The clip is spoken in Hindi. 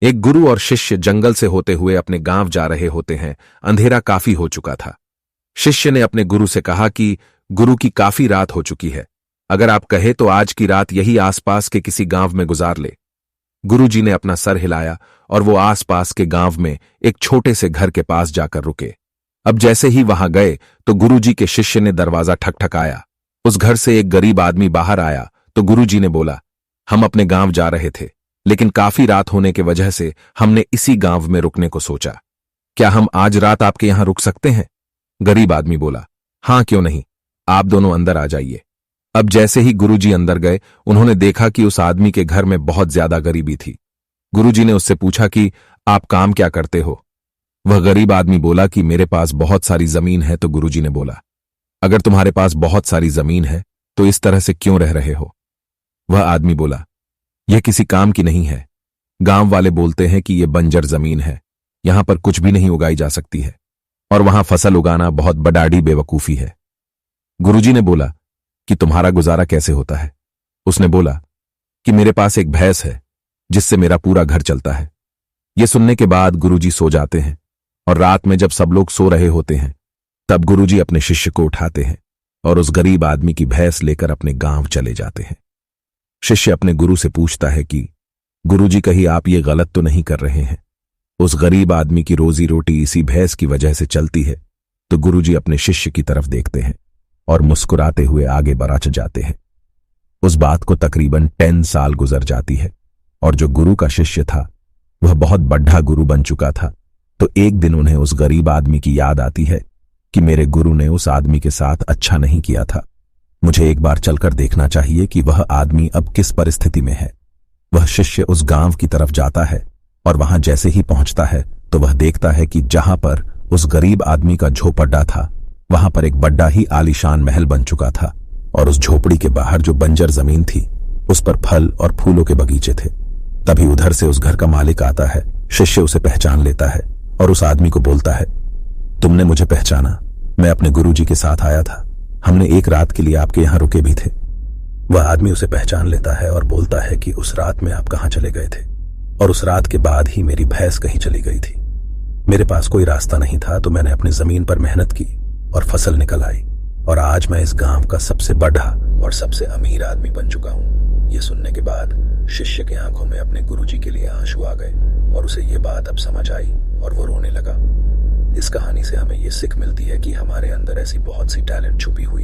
एक गुरु और शिष्य जंगल से होते हुए अपने गांव जा रहे होते हैं। अंधेरा काफी हो चुका था। शिष्य ने अपने गुरु से कहा कि गुरु की काफी रात हो चुकी है, अगर आप कहे तो आज की रात यही आसपास के किसी गांव में गुजार ले। गुरु जी ने अपना सर हिलाया और वो आसपास के गांव में एक छोटे से घर के पास जाकर रुके। अब जैसे ही वहां गए तो गुरु जी के शिष्य ने दरवाजा ठकठकाया। उस घर से एक गरीब आदमी बाहर आया तो गुरु जी ने बोला, हम अपने गांव जा रहे थे, लेकिन काफी रात होने की वजह से हमने इसी गांव में रुकने को सोचा। क्या हम आज रात आपके यहां रुक सकते हैं? गरीब आदमी बोला, हां क्यों नहीं, आप दोनों अंदर आ जाइए। अब जैसे ही गुरुजी अंदर गए, उन्होंने देखा कि उस आदमी के घर में बहुत ज्यादा गरीबी थी। गुरुजी ने उससे पूछा कि आप काम क्या करते हो? वह गरीब आदमी बोला कि मेरे पास बहुत सारी जमीन है। तो गुरुजी ने बोला, अगर तुम्हारे पास बहुत सारी जमीन है तो इस तरह से क्यों रह रहे हो? वह आदमी बोला, यह किसी काम की नहीं है। गांव वाले बोलते हैं कि यह बंजर जमीन है, यहां पर कुछ भी नहीं उगाई जा सकती है और वहां फसल उगाना बहुत बड़ाड़ी बेवकूफी है। गुरुजी ने बोला कि तुम्हारा गुजारा कैसे होता है? उसने बोला कि मेरे पास एक भैंस है जिससे मेरा पूरा घर चलता है। यह सुनने के बाद गुरुजी सो जाते हैं और रात में जब सब लोग सो रहे होते हैं तब गुरुजी अपने शिष्य को उठाते हैं और उस गरीब आदमी की भैंस लेकर अपने गांव चले जाते हैं। शिष्य अपने गुरु से पूछता है कि गुरुजी, कहीं आप ये गलत तो नहीं कर रहे हैं? उस गरीब आदमी की रोजी रोटी इसी भैंस की वजह से चलती है। तो गुरुजी अपने शिष्य की तरफ देखते हैं और मुस्कुराते हुए आगे बढ़ जाते हैं। उस बात को तकरीबन 10 साल गुजर जाती है और जो गुरु का शिष्य था वह बहुत बड़ा गुरु बन चुका था। तो एक दिन उन्हें उस गरीब आदमी की याद आती है कि मेरे गुरु ने उस आदमी के साथ अच्छा नहीं किया था, मुझे एक बार चलकर देखना चाहिए कि वह आदमी अब किस परिस्थिति में है। वह शिष्य उस गांव की तरफ जाता है और वहां जैसे ही पहुंचता है तो वह देखता है कि जहां पर उस गरीब आदमी का झोपड़ा था वहां पर एक बड़ा ही आलीशान महल बन चुका था और उस झोपड़ी के बाहर जो बंजर जमीन थी उस पर फल और फूलों के बगीचे थे। तभी उधर से उस घर का मालिक आता है। शिष्य उसे पहचान लेता है और उस आदमी को बोलता है, तुमने मुझे पहचाना? मैं अपने गुरुजी के साथ आया था, हमने एक रात के लिए आपके यहां रुके भी थे। वह आदमी उसे पहचान लेता है और बोलता है कि उस रात में आप कहां चले गए थे? और उस रात के बाद ही मेरी भैंस कहीं चली गई थी। मेरे पास कोई रास्ता नहीं था तो मैंने अपनी जमीन पर मेहनत की और फसल निकल आई और आज मैं इस गांव का सबसे बड़ा और सबसे अमीर आदमी बन चुका हूं। यह सुनने के बाद शिष्य की आंखों में अपने गुरुजी के लिए आंसू आ गए और उसे यह बात अब समझ आई और वो रोने लगा। इस कहानी से हमें यह सीख मिलती है कि हमारे अंदर ऐसी बहुत सी टैलेंट छुपी हुई